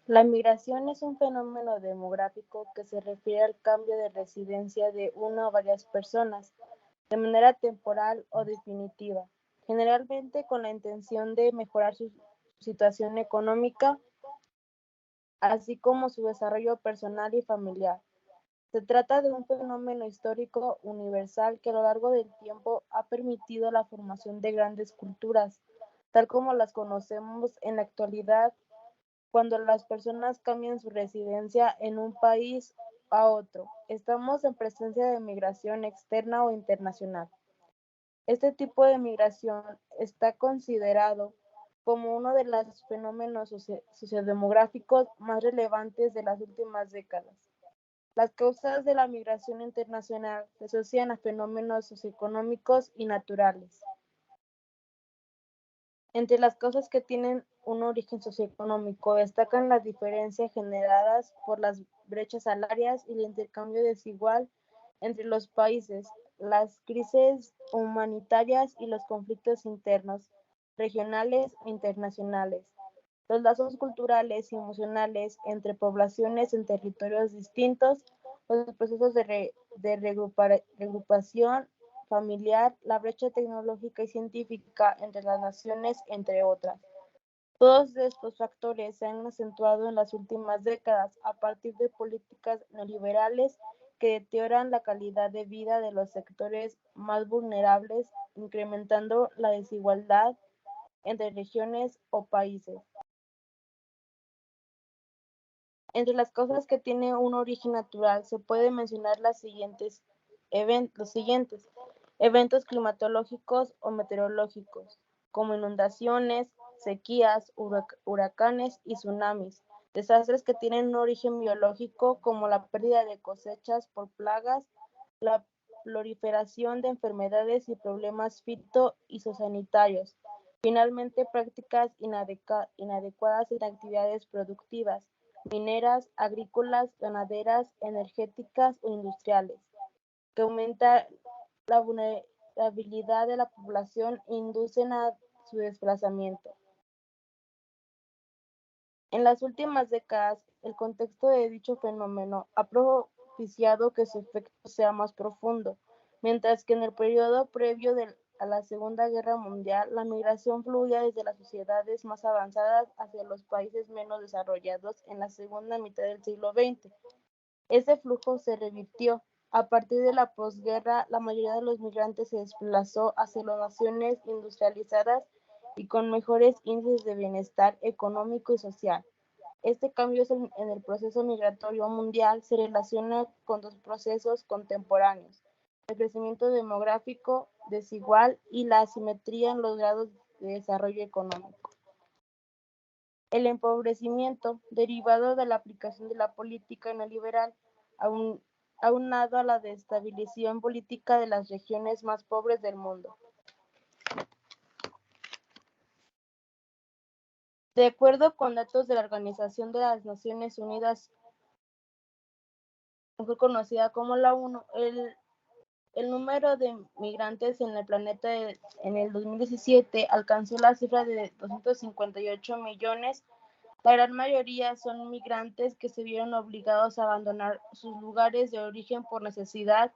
La migración es un fenómeno demográfico que se refiere al cambio de residencia de una o varias personas, de manera temporal o definitiva, generalmente con la intención de mejorar su situación económica, así como su desarrollo personal y familiar. Se trata de un fenómeno histórico universal que a lo largo del tiempo ha permitido la formación de grandes culturas, tal como las conocemos en la actualidad, cuando las personas cambian su residencia en un país a otro. Estamos en presencia de migración externa o internacional. Este tipo de migración está considerado como uno de los fenómenos sociodemográficos más relevantes de las últimas décadas. Las causas de la migración internacional se asocian a fenómenos socioeconómicos y naturales. Entre las causas que tienen un origen socioeconómico destacan las diferencias generadas por las brechas salariales y el intercambio desigual entre los países, las crisis humanitarias y los conflictos internos, regionales e internacionales, los lazos culturales y emocionales entre poblaciones en territorios distintos, los procesos de regrupación familiar, la brecha tecnológica y científica entre las naciones, entre otras. Todos estos factores se han acentuado en las últimas décadas a partir de políticas neoliberales que deterioran la calidad de vida de los sectores más vulnerables, incrementando la desigualdad entre regiones o países. Entre las causas que tienen un origen natural se puede mencionar los siguientes eventos climatológicos o meteorológicos, como inundaciones, sequías, huracanes y tsunamis, desastres que tienen un origen biológico como la pérdida de cosechas por plagas, la proliferación de enfermedades y problemas fito y sanitarios. Finalmente, prácticas inadecuadas en actividades productivas, mineras, agrícolas, ganaderas, energéticas o industriales, que aumenta la vulnerabilidad de la población e inducen a su desplazamiento. En las últimas décadas, el contexto de dicho fenómeno ha propiciado que su efecto sea más profundo, mientras que en el periodo previo a la Segunda Guerra Mundial, la migración fluía desde las sociedades más avanzadas hacia los países menos desarrollados en la segunda mitad del siglo XX. Ese flujo se revirtió. A partir de la posguerra, la mayoría de los migrantes se desplazó hacia las naciones industrializadas y con mejores índices de bienestar económico y social. Este cambio en el proceso migratorio mundial se relaciona con dos procesos contemporáneos: el crecimiento demográfico desigual y la asimetría en los grados de desarrollo económico. El empobrecimiento, derivado de la aplicación de la política neoliberal, aunado a la desestabilización política de las regiones más pobres del mundo. De acuerdo con datos de la Organización de las Naciones Unidas, mejor conocida como la ONU, el número de migrantes en el planeta en el 2017 alcanzó la cifra de 258 millones. La gran mayoría son migrantes que se vieron obligados a abandonar sus lugares de origen por necesidad.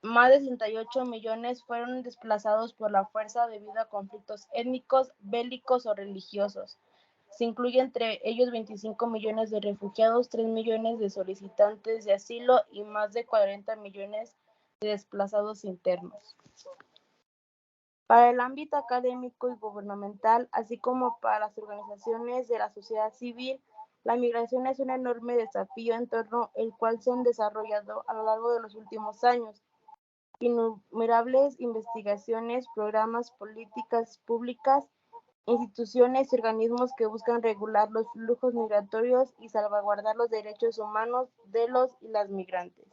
Más de 68 millones fueron desplazados por la fuerza debido a conflictos étnicos, bélicos o religiosos. Se incluye entre ellos 25 millones de refugiados, 3 millones de solicitantes de asilo y más de 40 millones de desplazados internos. Para el ámbito académico y gubernamental, así como para las organizaciones de la sociedad civil, la migración es un enorme desafío en torno al cual se han desarrollado a lo largo de los últimos años innumerables investigaciones, programas, políticas públicas, instituciones y organismos que buscan regular los flujos migratorios y salvaguardar los derechos humanos de los y las migrantes.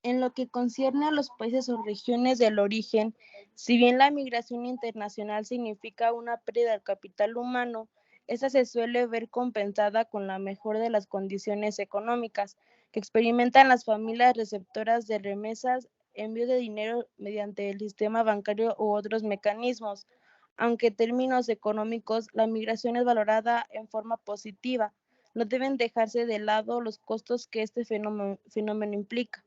En lo que concierne a los países o regiones del origen, si bien la migración internacional significa una pérdida del capital humano, esta se suele ver compensada con la mejora de las condiciones económicas que experimentan las familias receptoras de remesas, envío de dinero mediante el sistema bancario u otros mecanismos. Aunque en términos económicos la migración es valorada en forma positiva, no deben dejarse de lado los costos que este fenómeno implica.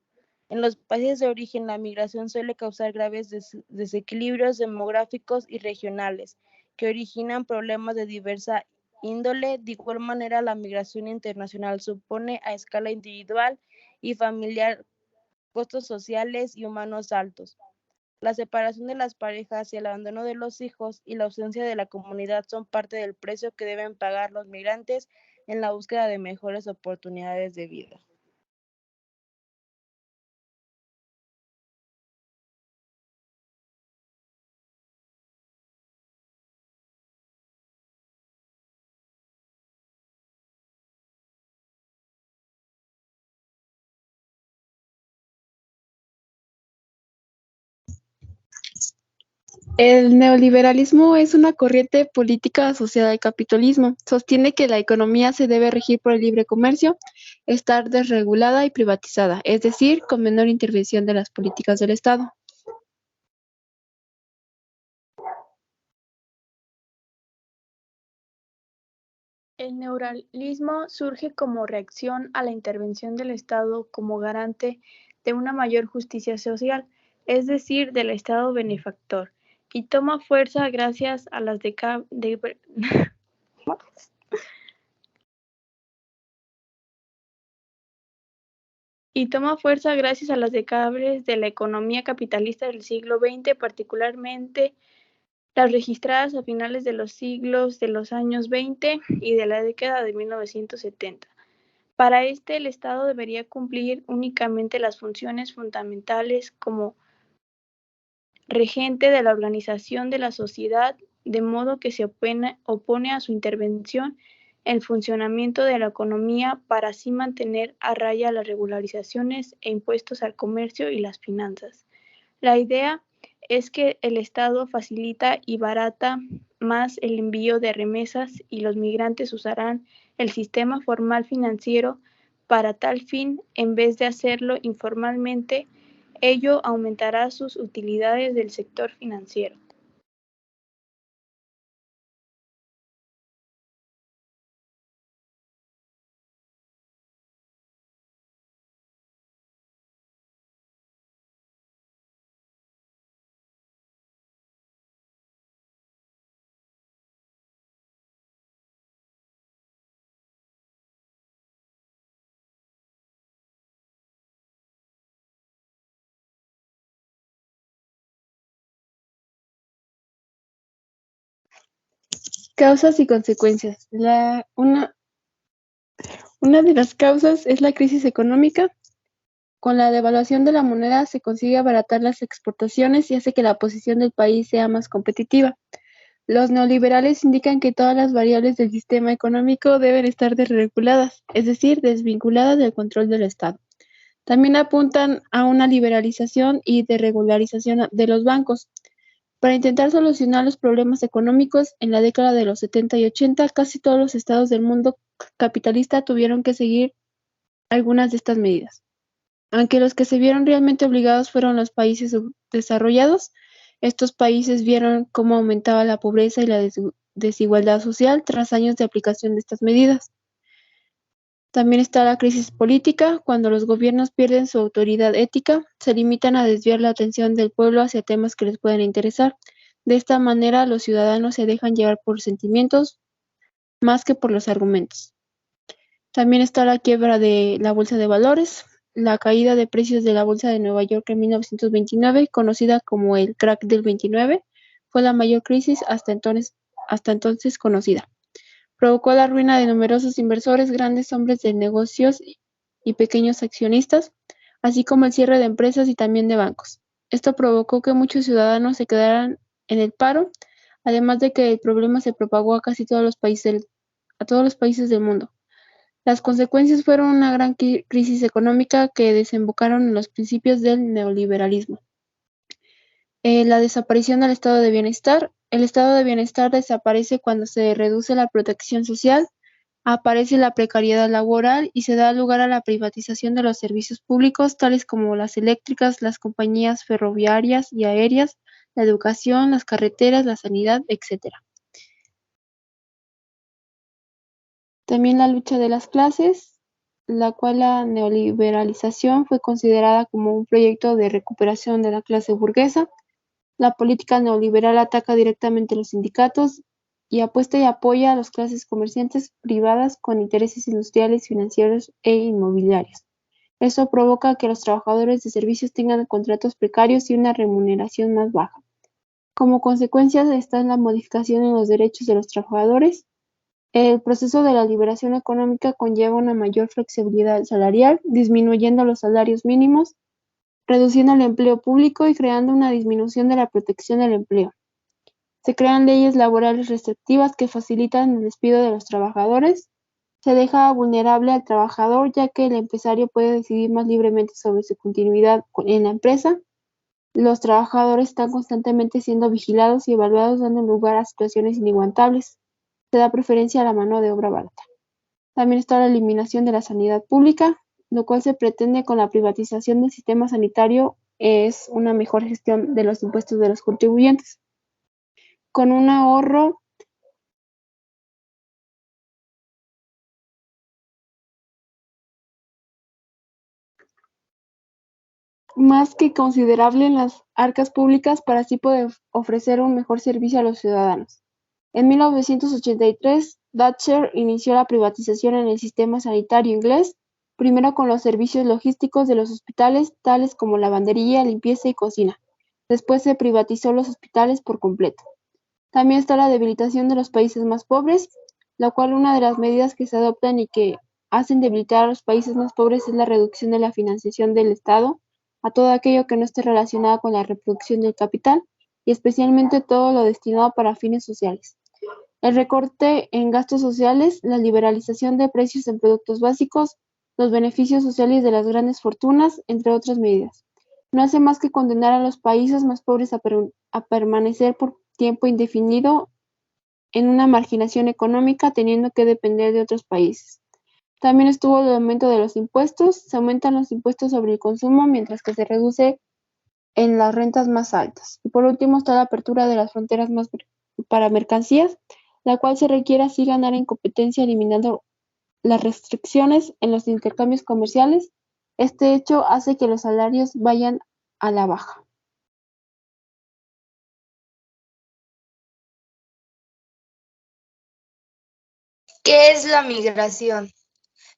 En los países de origen, la migración suele causar graves desequilibrios demográficos y regionales, que originan problemas de diversa índole. De igual manera, la migración internacional supone a escala individual y familiar costos sociales y humanos altos. La separación de las parejas y el abandono de los hijos y la ausencia de la comunidad son parte del precio que deben pagar los migrantes en la búsqueda de mejores oportunidades de vida. El neoliberalismo es una corriente política asociada al capitalismo. Sostiene que la economía se debe regir por el libre comercio, estar desregulada y privatizada, es decir, con menor intervención de las políticas del Estado. El neoliberalismo surge como reacción a la intervención del Estado como garante de una mayor justicia social, es decir, del Estado benefactor, y toma fuerza gracias a las décadas de la economía capitalista del siglo XX, particularmente las registradas a finales de los siglos de los años 20 y de la década de 1970. Para el Estado debería cumplir únicamente las funciones fundamentales como regente de la organización de la sociedad, de modo que se opone a su intervención en el funcionamiento de la economía para así mantener a raya las regularizaciones e impuestos al comercio y las finanzas. La idea es que el Estado facilita y barata más el envío de remesas y los migrantes usarán el sistema formal financiero para tal fin en vez de hacerlo informalmente. Ello aumentará sus utilidades del sector financiero. Causas y consecuencias. Una de las causas es la crisis económica. Con la devaluación de la moneda se consigue abaratar las exportaciones y hace que la posición del país sea más competitiva. Los neoliberales indican que todas las variables del sistema económico deben estar desreguladas, es decir, desvinculadas del control del Estado. También apuntan a una liberalización y desregularización de los bancos. Para intentar solucionar los problemas económicos, en la década de los 70 y 80, casi todos los estados del mundo capitalista tuvieron que seguir algunas de estas medidas. Aunque los que se vieron realmente obligados fueron los países desarrollados, estos países vieron cómo aumentaba la pobreza y la desigualdad social tras años de aplicación de estas medidas. También está la crisis política, cuando los gobiernos pierden su autoridad ética, se limitan a desviar la atención del pueblo hacia temas que les pueden interesar. De esta manera, los ciudadanos se dejan llevar por sentimientos más que por los argumentos. También está la quiebra de la bolsa de valores, la caída de precios de la bolsa de Nueva York en 1929, conocida como el crack del 29, fue la mayor crisis hasta entonces conocida. Provocó la ruina de numerosos inversores, grandes hombres de negocios y pequeños accionistas, así como el cierre de empresas y también de bancos. Esto provocó que muchos ciudadanos se quedaran en el paro, además de que el problema se propagó a casi todos los países del mundo. Las consecuencias fueron una gran crisis económica que desembocaron en los principios del neoliberalismo. La desaparición del estado de bienestar. El estado de bienestar desaparece cuando se reduce la protección social, aparece la precariedad laboral y se da lugar a la privatización de los servicios públicos, tales como las eléctricas, las compañías ferroviarias y aéreas, la educación, las carreteras, la sanidad, etc. También la lucha de las clases, la cual la neoliberalización fue considerada como un proyecto de recuperación de la clase burguesa. La política neoliberal ataca directamente a los sindicatos y apuesta y apoya a las clases comerciantes privadas con intereses industriales, financieros e inmobiliarios. Eso provoca que los trabajadores de servicios tengan contratos precarios y una remuneración más baja. Como consecuencia está la modificación en los derechos de los trabajadores. El proceso de la liberación económica conlleva una mayor flexibilidad salarial, disminuyendo los salarios mínimos, reduciendo el empleo público y creando una disminución de la protección del empleo. Se crean leyes laborales restrictivas que facilitan el despido de los trabajadores. Se deja vulnerable al trabajador, ya que el empresario puede decidir más libremente sobre su continuidad en la empresa. Los trabajadores están constantemente siendo vigilados y evaluados, dando lugar a situaciones inaguantables. Se da preferencia a la mano de obra barata. También está la eliminación de la sanidad pública, lo cual se pretende con la privatización del sistema sanitario es una mejor gestión de los impuestos de los contribuyentes. Con un ahorro más que considerable en las arcas públicas para así poder ofrecer un mejor servicio a los ciudadanos. En 1983, Thatcher inició la privatización en el sistema sanitario inglés, primero con los servicios logísticos de los hospitales, tales como lavandería, limpieza y cocina. Después se privatizó los hospitales por completo. También está la debilitación de los países más pobres, la cual una de las medidas que se adoptan y que hacen debilitar a los países más pobres es la reducción de la financiación del Estado a todo aquello que no esté relacionado con la reproducción del capital y especialmente todo lo destinado para fines sociales. El recorte en gastos sociales, la liberalización de precios en productos básicos, los beneficios sociales de las grandes fortunas, entre otras medidas. No hace más que condenar a los países más pobres a permanecer por tiempo indefinido en una marginación económica, teniendo que depender de otros países. También estuvo el aumento de los impuestos. Se aumentan los impuestos sobre el consumo, mientras que se reduce en las rentas más altas. Y por último está la apertura de las fronteras para mercancías, la cual se requiere así ganar en competencia eliminando las restricciones en los intercambios comerciales. Este hecho hace que los salarios vayan a la baja. ¿Qué es la migración?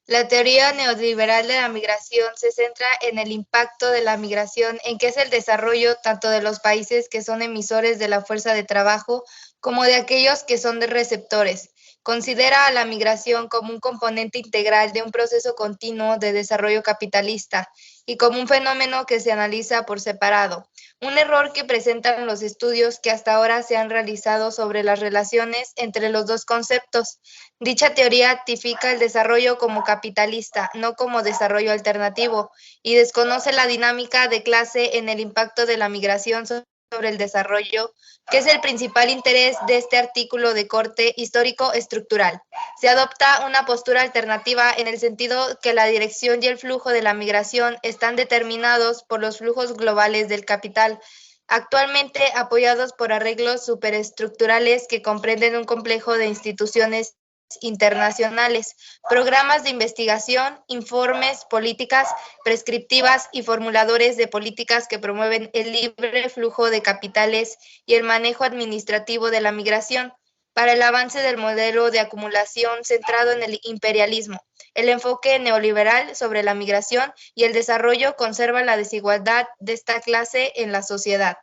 La teoría neoliberal de la migración se centra en el impacto de la migración en que es el desarrollo tanto de los países que son emisores de la fuerza de trabajo como de aquellos que son de receptores. Considera a la migración como un componente integral de un proceso continuo de desarrollo capitalista y como un fenómeno que se analiza por separado. Un error que presentan los estudios que hasta ahora se han realizado sobre las relaciones entre los dos conceptos. Dicha teoría tipifica el desarrollo como capitalista, no como desarrollo alternativo, y desconoce la dinámica de clase en el impacto de la migración sobre el desarrollo, que es el principal interés de este artículo de corte histórico-estructural. Se adopta una postura alternativa en el sentido que la dirección y el flujo de la migración están determinados por los flujos globales del capital, actualmente apoyados por arreglos superestructurales que comprenden un complejo de instituciones internacionales, programas de investigación, informes, políticas prescriptivas y formuladores de políticas que promueven el libre flujo de capitales y el manejo administrativo de la migración para el avance del modelo de acumulación centrado en el imperialismo. El enfoque neoliberal sobre la migración y el desarrollo conserva la desigualdad de esta clase en la sociedad.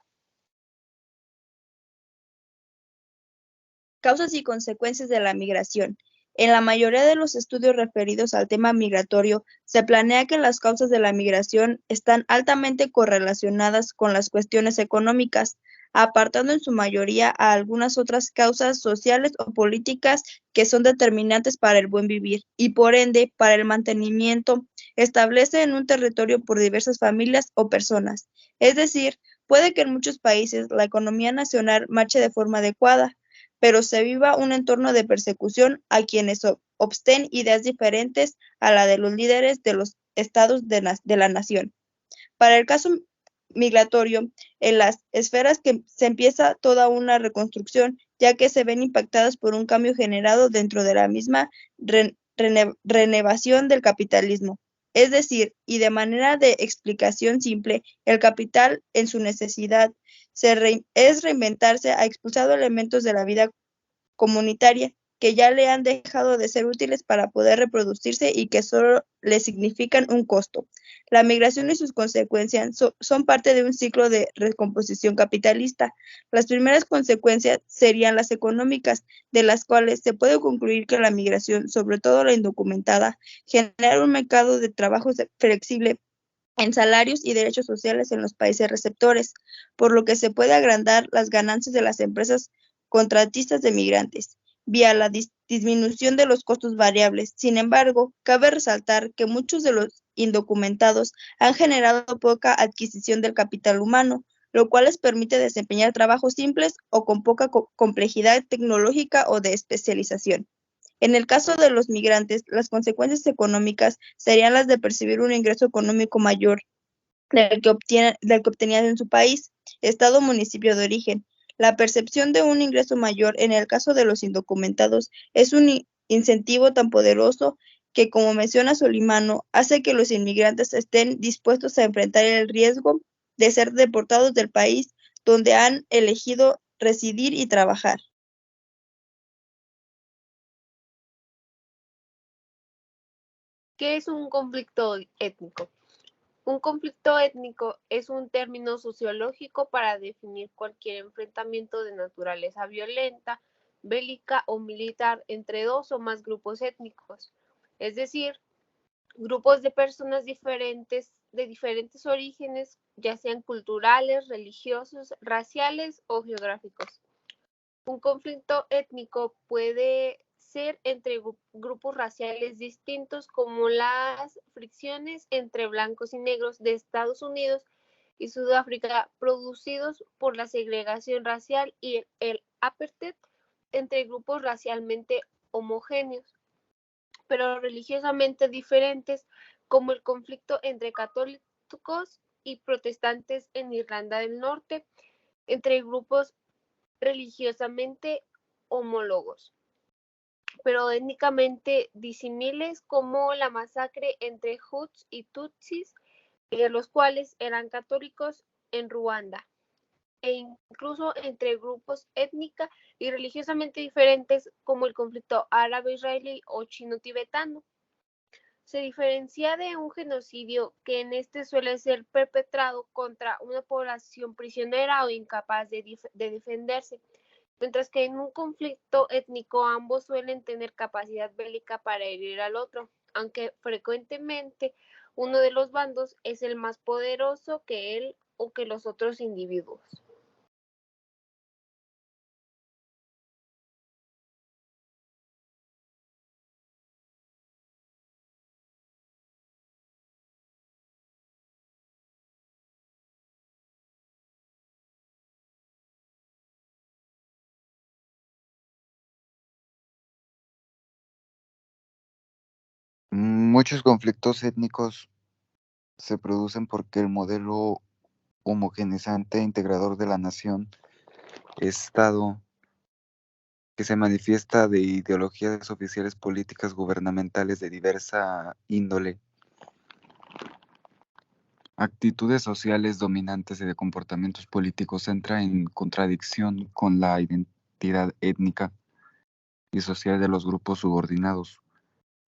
Causas y consecuencias de la migración. En la mayoría de los estudios referidos al tema migratorio, se planea que las causas de la migración están altamente correlacionadas con las cuestiones económicas. apartando en su mayoría a algunas otras causas sociales o políticas que son determinantes para el buen vivir y por ende para el mantenimiento establece en un territorio por diversas familias o personas. Es decir, puede que en muchos países la economía nacional marche de forma adecuada, pero se viva un entorno de persecución a quienes obsten ideas diferentes a la de los líderes de los estados de la nación. Para el caso migratorio, en las esferas que se empieza toda una reconstrucción, ya que se ven impactadas por un cambio generado dentro de la misma renovación del capitalismo. Es decir, y de manera de explicación simple, el capital en su necesidad es reinventarse, ha expulsado elementos de la vida comunitaria que ya le han dejado de ser útiles para poder reproducirse y que solo le significan un costo. La migración y sus consecuencias son parte de un ciclo de recomposición capitalista. Las primeras consecuencias serían las económicas, de las cuales se puede concluir que la migración, sobre todo la indocumentada, genera un mercado de trabajo flexible en salarios y derechos sociales en los países receptores, por lo que se puede agrandar las ganancias de las empresas contratistas de migrantes, vía la disminución de los costos variables. Sin embargo, cabe resaltar que muchos de los indocumentados han generado poca adquisición del capital humano, lo cual les permite desempeñar trabajos simples o con poca complejidad tecnológica o de especialización. En el caso de los migrantes, las consecuencias económicas serían las de percibir un ingreso económico mayor del que obtenían en su país, estado o municipio de origen. La percepción de un ingreso mayor en el caso de los indocumentados es un incentivo tan poderoso que, como menciona Solimano, hace que los inmigrantes estén dispuestos a enfrentar el riesgo de ser deportados del país donde han elegido residir y trabajar. ¿Qué es un conflicto étnico? Un conflicto étnico es un término sociológico para definir cualquier enfrentamiento de naturaleza violenta, bélica o militar entre dos o más grupos étnicos, es decir, grupos de personas diferentes de diferentes orígenes, ya sean culturales, religiosos, raciales o geográficos. Un conflicto étnico puede ser entre grupos raciales distintos, como las fricciones entre blancos y negros de Estados Unidos y Sudáfrica, producidos por la segregación racial y el apartheid, entre grupos racialmente homogéneos, pero religiosamente diferentes, como el conflicto entre católicos y protestantes en Irlanda del Norte, entre grupos religiosamente homólogos, pero étnicamente disímiles, como la masacre entre Hutus y Tutsis, los cuales eran católicos en Ruanda, e incluso entre grupos étnica y religiosamente diferentes, como el conflicto árabe-israelí o chino-tibetano. Se diferencia de un genocidio, que en este suele ser perpetrado contra una población prisionera o incapaz de defenderse, mientras que en un conflicto étnico ambos suelen tener capacidad bélica para herir al otro, aunque frecuentemente uno de los bandos es el más poderoso que él o que los otros individuos. Muchos conflictos étnicos se producen porque el modelo homogeneizante e integrador de la nación-estado, que se manifiesta de ideologías oficiales políticas gubernamentales de diversa índole, actitudes sociales dominantes y de comportamientos políticos, entra en contradicción con la identidad étnica y social de los grupos subordinados.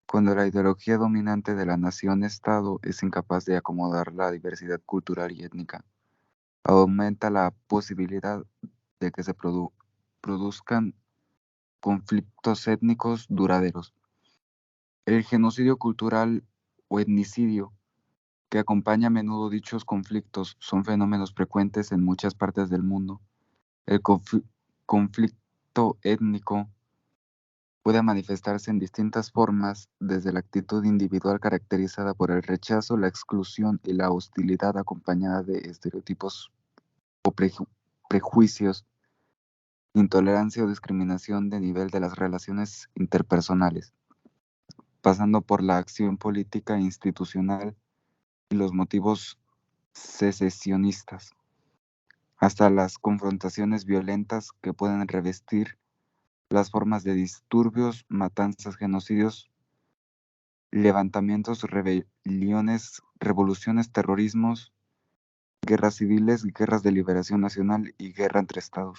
Cuando la ideología dominante de la nación-estado es incapaz de acomodar la diversidad cultural y étnica, aumenta la posibilidad de que se produzcan conflictos étnicos duraderos. El genocidio cultural o etnicidio, que acompaña a menudo dichos conflictos, son fenómenos frecuentes en muchas partes del mundo, El conflicto étnico puede manifestarse en distintas formas, desde la actitud individual caracterizada por el rechazo, la exclusión y la hostilidad acompañada de estereotipos o prejuicios, intolerancia o discriminación de nivel de las relaciones interpersonales, pasando por la acción política e institucional y los motivos secesionistas, hasta las confrontaciones violentas que pueden revestir las formas de disturbios, matanzas, genocidios, levantamientos, rebeliones, revoluciones, terrorismos, guerras civiles, guerras de liberación nacional y guerra entre estados.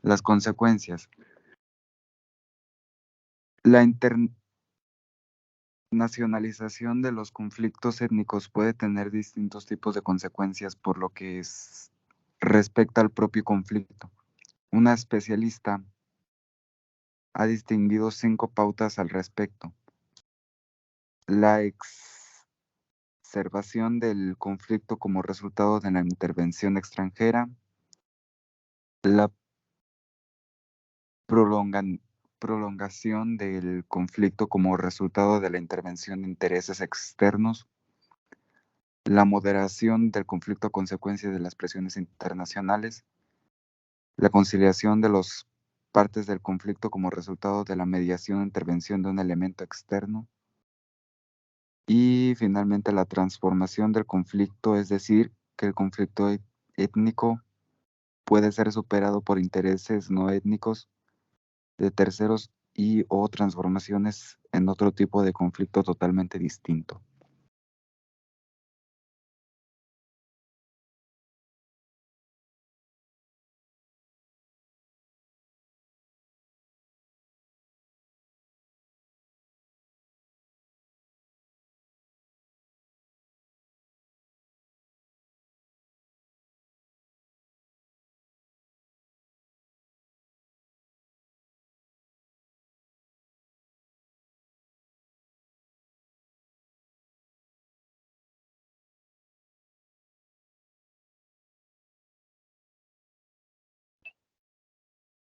Las consecuencias. La internacionalización de los conflictos étnicos puede tener distintos tipos de consecuencias por lo que respecta al propio conflicto. Una especialista ha distinguido 5 pautas al respecto. La exacerbación del conflicto como resultado de la intervención extranjera, la prolongación del conflicto como resultado de la intervención de intereses externos, la moderación del conflicto a consecuencia de las presiones internacionales, la conciliación de las partes del conflicto como resultado de la mediación o intervención de un elemento externo, y finalmente la transformación del conflicto, es decir, que el conflicto étnico puede ser superado por intereses no étnicos de terceros y o transformaciones en otro tipo de conflicto totalmente distinto.